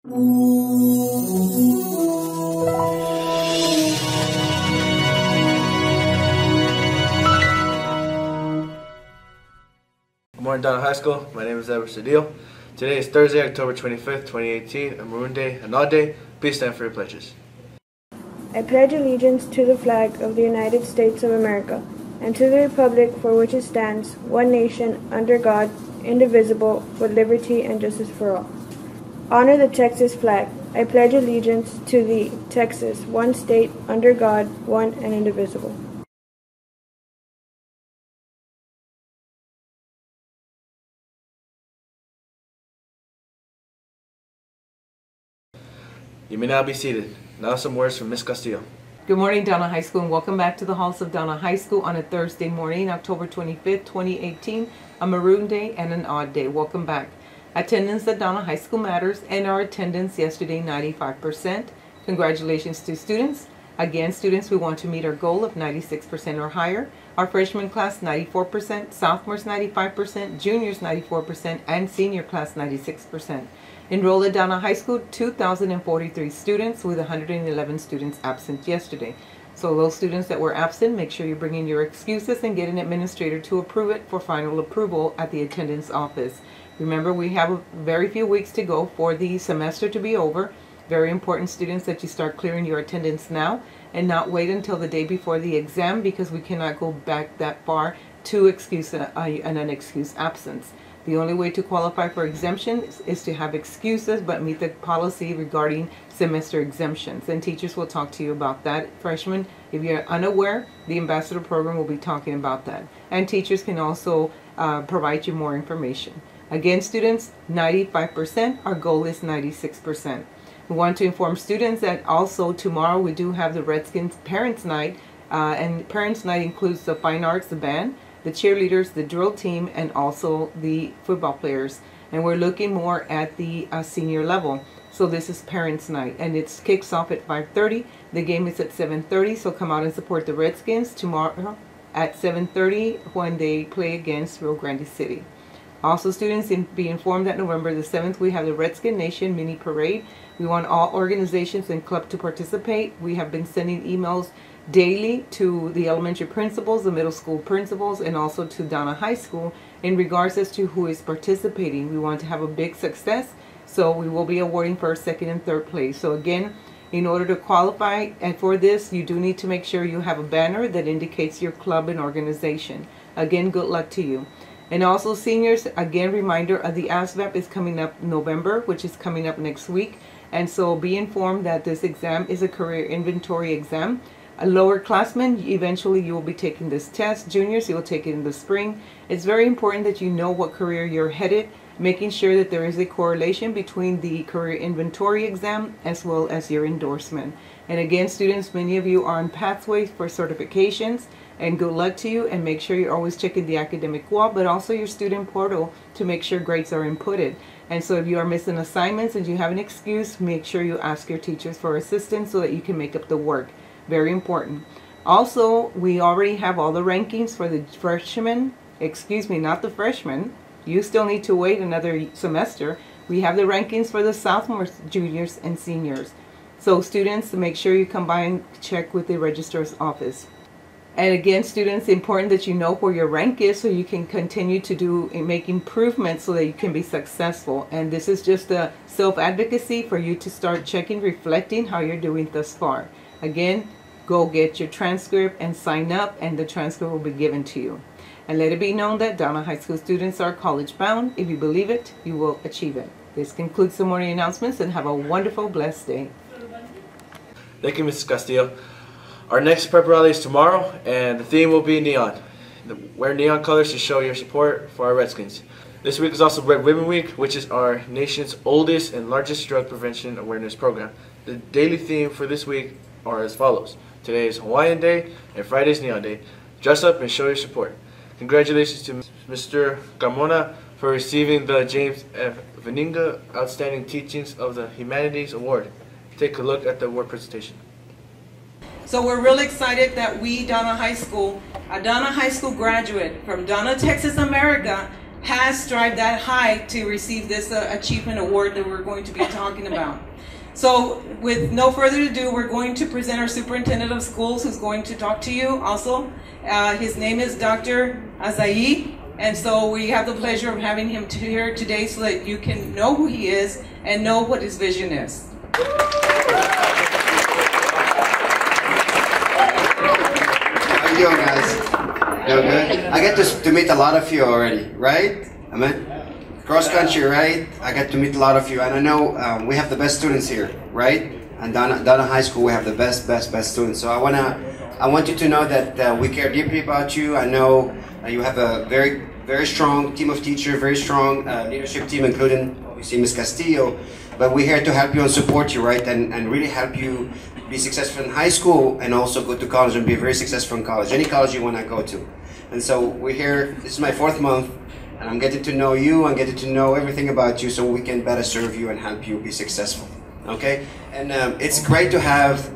Good morning, Donna High School. My name is Edward Cedillo. Today is Thursday, October 25th, 2018, a Maroon Day, an odd day. Please stand for your pledges. I pledge allegiance to the flag of the United States of America and to the republic for which it stands, one nation, under God, indivisible, with liberty and justice for all. Honor the Texas flag. I pledge allegiance to the Texas, one state, under God, one and indivisible. You may now be seated. Now some words from Ms. Castillo. Good morning, Donna High School, and welcome back to the halls of Donna High School on a Thursday morning, October 25th, 2018, a Maroon Day and an odd day. Welcome back. Attendance at Donna High School matters, and our attendance yesterday, 95%. Congratulations to students. Again, students, we want to meet our goal of 96% or higher. Our freshman class, 94%, sophomores, 95%, juniors, 94%, and senior class, 96%. Enrolled at Donna High School, 2,043 students, with 111 students absent yesterday. So those students that were absent, make sure you bring in your excuses and get an administrator to approve it for final approval at the attendance office. Remember, we have very few weeks to go for the semester to be over. Very important, students, that you start clearing your attendance now and not wait until the day before the exam, because we cannot go back that far to excuse an unexcused absence. The only way to qualify for exemption is to have excuses but meet the policy regarding semester exemptions. And teachers will talk to you about that. Freshmen, if you're unaware, the ambassador program will be talking about that. And teachers can also provide you more information. Again, students, 95%. Our goal is 96%. We want to inform students that also tomorrow we do have the Redskins Parents Night. And Parents Night includes the fine arts, the band, the cheerleaders, the drill team, and also the football players. And we're looking more at the senior level. So this is Parents Night, and it kicks off at 5:30. The game is at 7:30, so come out and support the Redskins tomorrow at 7:30 when they play against Rio Grande City. Also, students, be informed that November the 7th we have the Redskin Nation Mini Parade. We want all organizations and clubs to participate. We have been sending emails daily to the elementary principals, the middle school principals, and also to Donna High School in regards as to who is participating. We want to have a big success, so we will be awarding first, second, and third place. So again, in order to qualify and for this, you do need to make sure you have a banner that indicates your club and organization. Again, good luck to you. And also, seniors, again, reminder of the ASVAB is coming up November, which is coming up next week. And so be informed that this exam is a career inventory exam. A lower classmen, eventually you will be taking this test. Juniors, you will take it in the spring. It's very important that you know what career you're headed, making sure that there is a correlation between the career inventory exam as well as your endorsement. And again, students, many of you are on pathways for certifications, and good luck to you, and make sure you're always checking the academic wall, but also your student portal to make sure grades are inputted. And so if you are missing assignments and you have an excuse, make sure you ask your teachers for assistance so that you can make up the work. Very important. Also, we already have all the rankings for the freshmen, excuse me, not the freshmen. You still need to wait another semester. We have the rankings for the sophomores, juniors, and seniors. So students, make sure you come by and check with the registrar's office. And again, students, important that you know where your rank is so you can continue to make improvements so that you can be successful. And this is just a self-advocacy for you to start checking, reflecting how you're doing thus far. Again, go get your transcript and sign up, and the transcript will be given to you. And let it be known that Donna High School students are college bound. If you believe it, you will achieve it. This concludes the morning announcements, and have a wonderful, blessed day. Thank you, Mrs. Castillo. Our next prep rally is tomorrow, and the theme will be neon. Wear neon colors to show your support for our Redskins. This week is also Red Ribbon Week, which is our nation's oldest and largest drug prevention awareness program. The daily theme for this week are as follows. Today is Hawaiian Day, and Friday is Neon Day. Dress up and show your support. Congratulations to Mr. Carmona for receiving the James F. Veninga Outstanding Teachings of the Humanities Award. Take a look at the award presentation. So we're really excited that we, Donna High School, a Donna High School graduate from Donna, Texas, America, has strived that high to receive this achievement award that we're going to be talking about. So with no further ado, we're going to present our superintendent of schools, who's going to talk to you also. His name is Dr. Azayi, and so we have the pleasure of having him here today so that you can know who he is and know what his vision is. How you doing, guys? Doing good? I get to meet a lot of you already, right? Amen? Cross country, right? I get to meet a lot of you, and I know we have the best students here, right? And Donna High School, we have the best students. So I want you to know that we care deeply about you. I know you have a very strong team of teachers, very strong leadership team, including obviously Ms. Castillo. But we're here to help you and support you, right? And really help you be successful in high school and also go to college and be very successful in college, any college you want to go to. And so we're here. This is my 4th month. And I'm getting to know you and getting to know everything about you so we can better serve you and help you be successful, okay? And it's great to have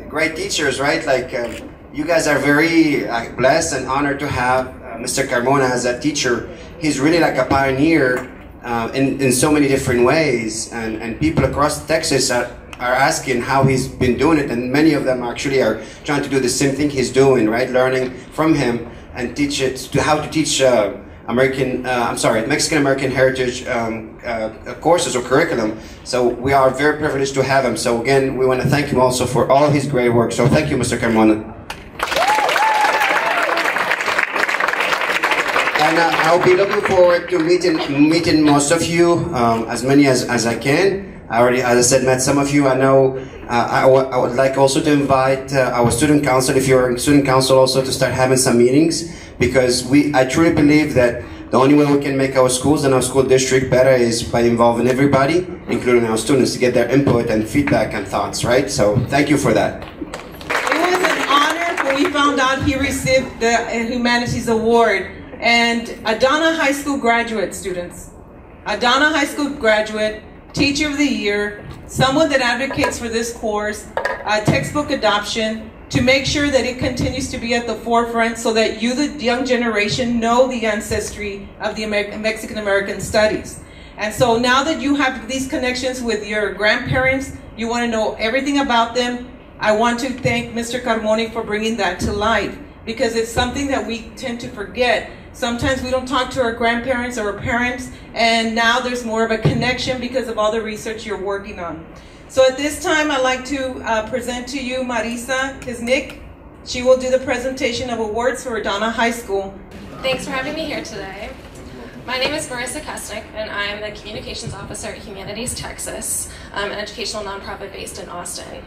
great teachers, right? Like you guys are very blessed and honored to have Mr. Carmona as a teacher. He's really like a pioneer in so many different ways, and people across Texas are asking how he's been doing it, and many of them actually are trying to do the same thing he's doing, right? Learning from him and teach it to how to teach Mexican American heritage courses or curriculum. So we are very privileged to have him. So again, we want to thank him also for all his great work. So thank you, Mr. Carmona. And I'll be looking forward to meeting most of you, as many as I can. I already, as I said, met some of you. I know I would like also to invite our student council, if you're in student council, also to start having some meetings, because I truly believe that the only way we can make our schools and our school district better is by involving everybody, including our students, to get their input and feedback and thoughts, right? So thank you for that. It was an honor when we found out he received the Humanities Award. And Adana High School graduate, students. Adana High School graduate, Teacher of the Year, someone that advocates for this course, textbook adoption, to make sure that it continues to be at the forefront so that you, the young generation, know the ancestry of the Mexican American studies. And so now that you have these connections with your grandparents, you want to know everything about them, I want to thank Mr. Carmona for bringing that to life, because it's something that we tend to forget. Sometimes we don't talk to our grandparents or our parents, and now there's more of a connection because of all the research you're working on. So at this time, I'd like to present to you Marisa Kiznik. She will do the presentation of awards for Adana High School. Thanks for having me here today. My name is Marisa Kuznick, and I am the Communications Officer at Humanities Texas, an educational nonprofit based in Austin.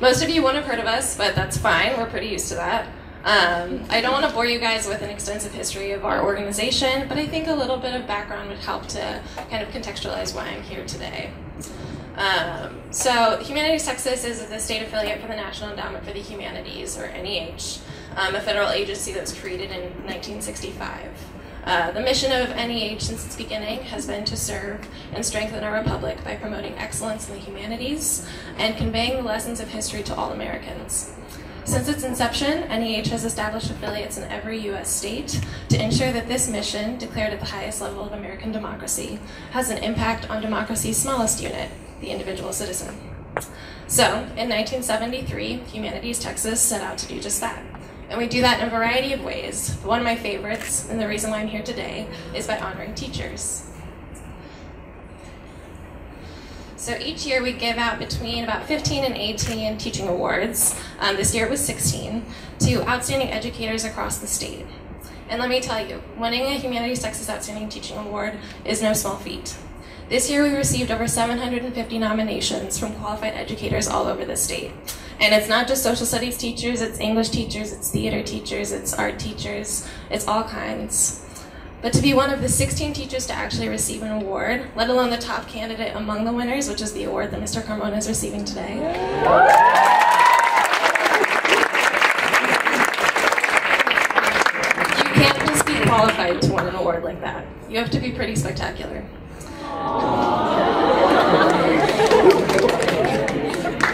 Most of you won't have heard of us, but that's fine. We're pretty used to that. I don't want to bore you guys with an extensive history of our organization, but I think a little bit of background would help to kind of contextualize why I'm here today. So Humanities Texas is the state affiliate for the National Endowment for the Humanities, or NEH, a federal agency that was created in 1965. The mission of NEH since its beginning has been to serve and strengthen our republic by promoting excellence in the humanities and conveying the lessons of history to all Americans. Since its inception, NEH has established affiliates in every U.S. state to ensure that this mission, declared at the highest level of American democracy, has an impact on democracy's smallest unit, the individual citizen. So, in 1973, Humanities Texas set out to do just that. And we do that in a variety of ways. But one of my favorites, and the reason why I'm here today, is by honoring teachers. So each year we give out between about 15 and 18 teaching awards. This year it was 16, to outstanding educators across the state. And let me tell you, winning a Humanities Texas Outstanding Teaching Award is no small feat. This year we received over 750 nominations from qualified educators all over the state. And it's not just social studies teachers, it's English teachers, it's theater teachers, it's art teachers, it's all kinds. But to be one of the 16 teachers to actually receive an award, let alone the top candidate among the winners, which is the award that Mr. Carmona is receiving today. You can't just be qualified to win an award like that. You have to be pretty spectacular.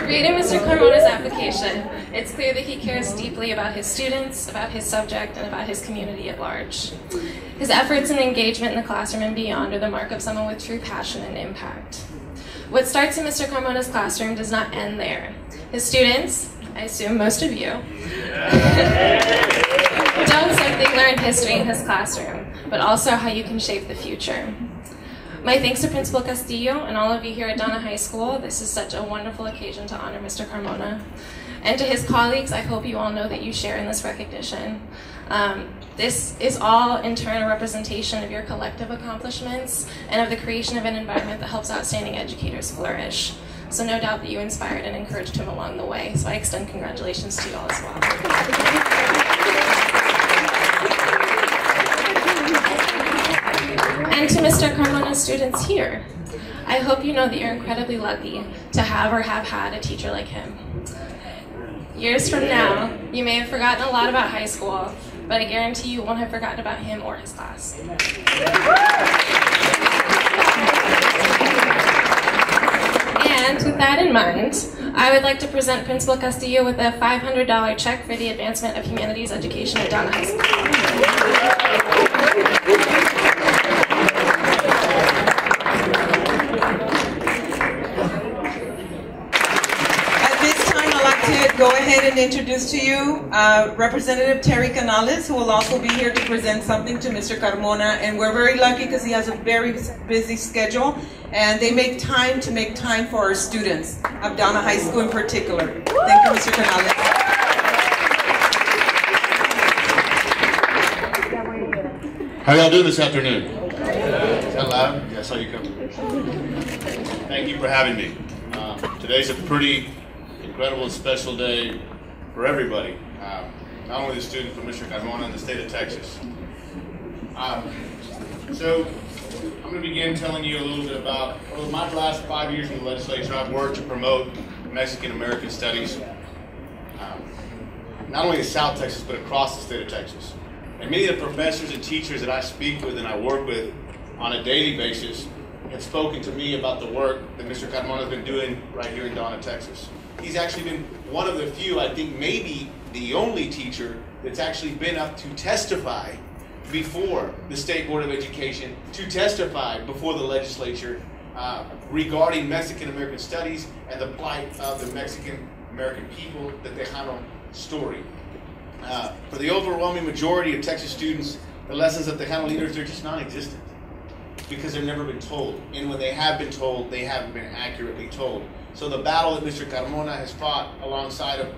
Reading Mr. Carmona's application, It's clear that he cares deeply about his students, about his subject, and about his community at large. His efforts and engagement in the classroom and beyond are the mark of someone with true passion and impact. What starts in Mr. Carmona's classroom does not end there. His students, I assume most of you, don't simply learn history in his classroom, but also how you can shape the future. My thanks to Principal Castillo and all of you here at Donna High School. This is such a wonderful occasion to honor Mr. Carmona. And to his colleagues, I hope you all know that you share in this recognition. This is all in turn a representation of your collective accomplishments and of the creation of an environment that helps outstanding educators flourish. So no doubt that you inspired and encouraged him along the way. So I extend congratulations to you all as well. And to Mr. Carmona's students here, I hope you know that you're incredibly lucky to have or have had a teacher like him. Years from now, you may have forgotten a lot about high school, but I guarantee you won't have forgotten about him or his class. And with that in mind, I would like to present Principal Castillo with a $500 check for the advancement of humanities education at Donna High School. Go ahead and introduce to you Representative Terry Canales, who will also be here to present something to Mr. Carmona. And we're very lucky because he has a very busy schedule, and they make time for our students of Donna High School in particular. Thank you, Mr. Canales. How y'all doing this afternoon? Is that loud? Yeah, I saw you coming. Thank you for having me. Today's a pretty incredible and special day for everybody, not only the students, but Mr. Carmona and the state of Texas. So I'm going to begin telling you a little bit about my last 5 years in the legislature. I've worked to promote Mexican American studies, not only in South Texas, but across the state of Texas. And many of the professors and teachers that I speak with and I work with on a daily basis have spoken to me about the work that Mr. Carmona has been doing right here in Donna, Texas. He's actually been one of the few, I think maybe the only teacher that's actually been up to testify before the State Board of Education, to testify before the legislature regarding Mexican American studies and the plight of the Mexican American people, the Tejano story. For the overwhelming majority of Texas students, the lessons of Tejano leaders are just non-existent because they've never been told. And when they have been told, they haven't been accurately told. So the battle that Mr. Carmona has fought alongside of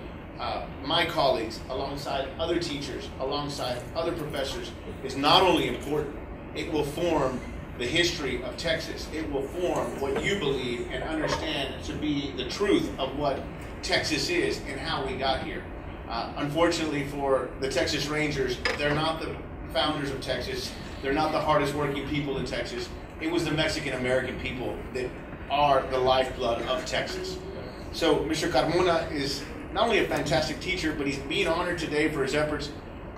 my colleagues, alongside other teachers, alongside other professors, is not only important, it will form the history of Texas. It will form what you believe and understand to be the truth of what Texas is and how we got here. Unfortunately for the Texas Rangers, they're not the founders of Texas. They're not the hardest working people in Texas. It was the Mexican American people that are the lifeblood of Texas. So Mr. Carmona is not only a fantastic teacher, but he's being honored today for his efforts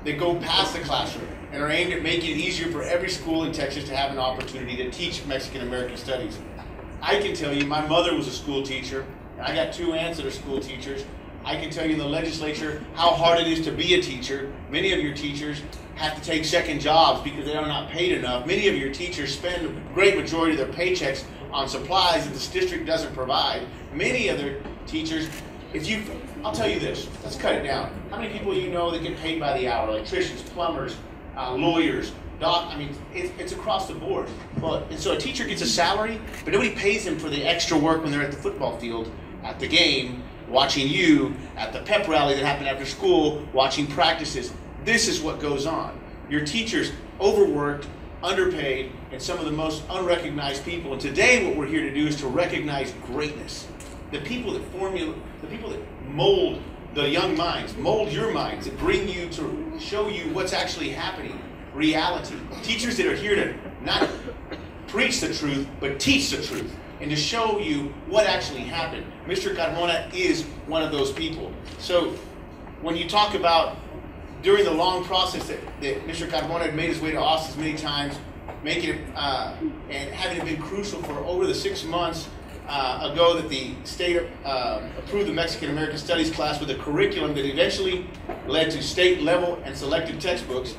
that go past the classroom and are aimed at making it easier for every school in Texas to have an opportunity to teach Mexican American studies. I can tell you, my mother was a school teacher, and I got 2 aunts that are school teachers. I can tell you in the legislature how hard it is to be a teacher. Many of your teachers have to take second jobs because they are not paid enough. Many of your teachers spend a great majority of their paychecks on supplies that this district doesn't provide. Many other teachers, I'll tell you this, let's cut it down. How many people you know that get paid by the hour? Electricians, plumbers, lawyers, it's across the board. And so a teacher gets a salary, but nobody pays them for the extra work when they're at the football field, at the game, watching you, at the pep rally that happened after school, watching practices. This is what goes on. Your teachers overworked, underpaid, and some of the most unrecognized people. And today what we're here to do is to recognize greatness. The people that mold the young minds, mold your minds, that bring you to show you what's actually happening, reality. Teachers that are here to not preach the truth, but teach the truth, and to show you what actually happened. Mr. Carmona is one of those people. So when you talk about during the long process that Mr. Carmona had made his way to Austin many times, making it and having it been crucial for over the 6 months ago that the state approved the Mexican American Studies class with a curriculum that eventually led to state level and selected textbooks.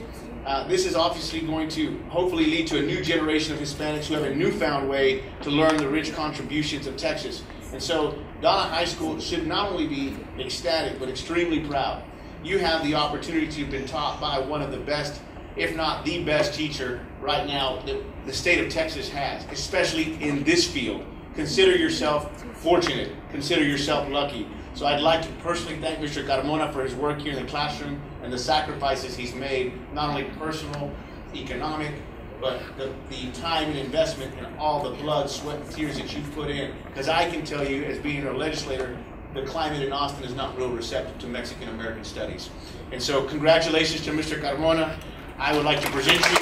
This is obviously going to hopefully lead to a new generation of Hispanics who have a newfound way to learn the rich contributions of Texas. And so Donna High School should not only be ecstatic, but extremely proud. You have the opportunity to have been taught by one of the best, if not the best teacher right now that the state of Texas has, especially in this field. Consider yourself fortunate. Consider yourself lucky. So I'd like to personally thank Mr. Carmona for his work here in the classroom and the sacrifices he's made, not only personal, economic, but the time and investment and all the blood, sweat, and tears that you've put in. Because I can tell you, as being a legislator, the climate in Austin is not real receptive to Mexican American studies. And so congratulations to Mr. Carmona. I would like to present you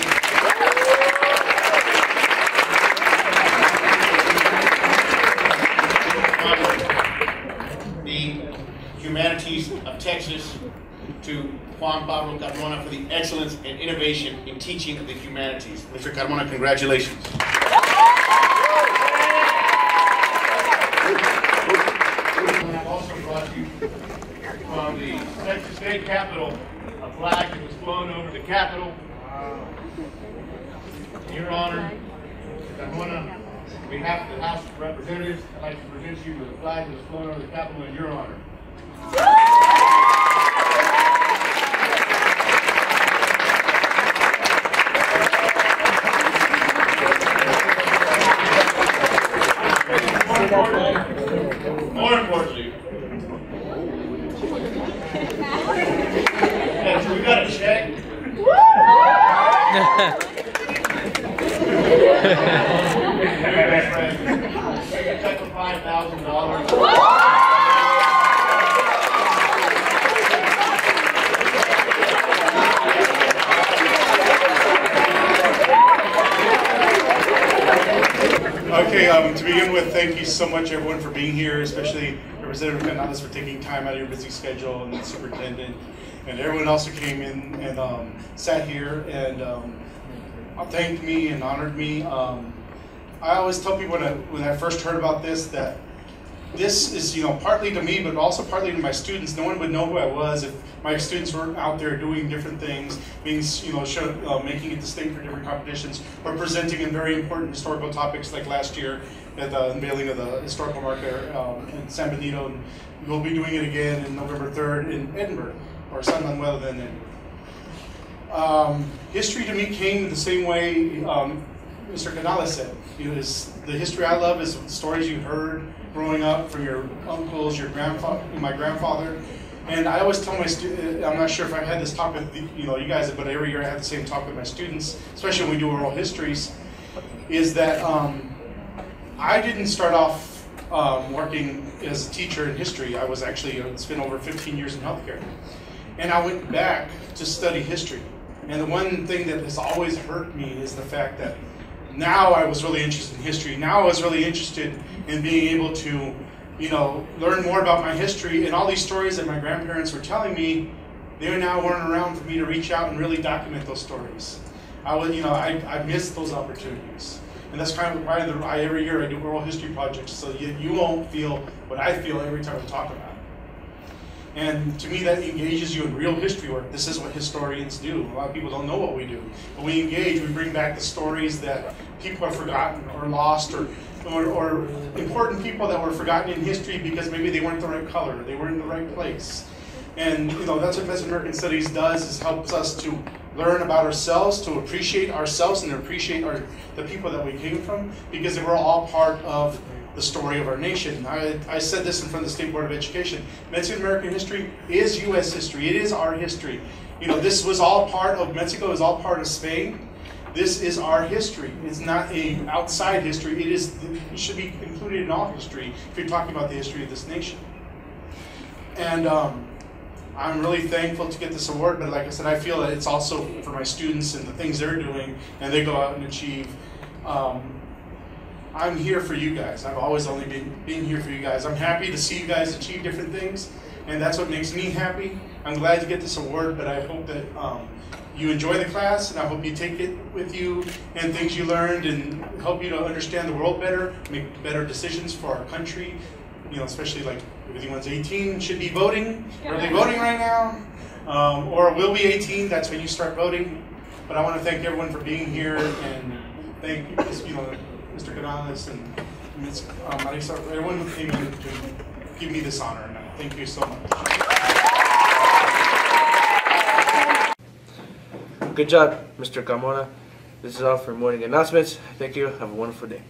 the Humanities of Texas to Juan Pablo Carmona for the excellence and innovation in teaching the humanities. Mr. Carmona, congratulations. I've also brought you from the Texas State Capitol a flag that was flown over the Capitol. In your honor, Mr. Carmona, on behalf of the House of Representatives, I'd like to present you with a flag that was flown over the Capitol in your honor. More importantly, so we got a check. Check for $5,000. Okay, to begin with, thank you so much everyone for being here, especially Representative Canales for taking time out of your busy schedule, and the superintendent, and everyone else who came in and sat here and thanked me and honored me. I always tell people when I first heard about this that this is, partly to me, but also partly to my students. No one would know who I was if my students were out there doing different things, being, making it to state for different competitions, or presenting in very important historical topics like last year at the unveiling of the historical marker in San Benito, and we'll be doing it again in November 3rd in Edinburgh, or San Manuel then Edinburgh. History to me came the same way Mr. Canales said. The history I love is the stories you heard growing up from your uncles, your grandfather, my grandfather. And I always tell my students, I'm not sure if I had this talk with you guys, but every year I have the same talk with my students, especially when we do oral histories, is that I didn't start off working as a teacher in history. I was actually, spent over 15 years in healthcare. And I went back to study history. And the one thing that has always hurt me is the fact that now I was really interested in history. Now I was really interested in being able to, learn more about my history, and all these stories that my grandparents were telling me, they now weren't around for me to reach out and really document those stories. I missed those opportunities. And that's kind of why every year I do oral history projects, so you won't feel what I feel every time I talk about it. And to me, that engages you in real history work. This is what historians do. A lot of people don't know what we do. But we engage, we bring back the stories that people have forgotten or lost, or important people that were forgotten in history because maybe they weren't the right color, they weren't in the right place. And that's what Mexican American Studies does, is helps us to learn about ourselves, to appreciate ourselves, and to appreciate the people that we came from, because they were all part of the story of our nation. I said this in front of the State Board of Education. Mexican American history is U.S. history. It is our history. This was all part of Mexico. It was all part of Spain. This is our history. It's not a outside history. It should be included in all history if you're talking about the history of this nation. And I'm really thankful to get this award, but like I said, I feel that it's also for my students and the things they're doing, and they go out and achieve. I'm here for you guys. I've always only been here for you guys. I'm happy to see you guys achieve different things, and that's what makes me happy. I'm glad to get this award, but I hope that you enjoy the class, and I hope you take it with you and things you learned and help you to understand the world better, make better decisions for our country. You know, especially like if anyone's 18, should be voting. Are they voting right now? Or will be 18, that's when you start voting. But I want to thank everyone for being here, and thank Mr. Canales and Ms. Marisa, everyone who came in to give me this honor. And thank you so much. Good job, Mr. Carmona. This is all for morning announcements. Thank you. Have a wonderful day.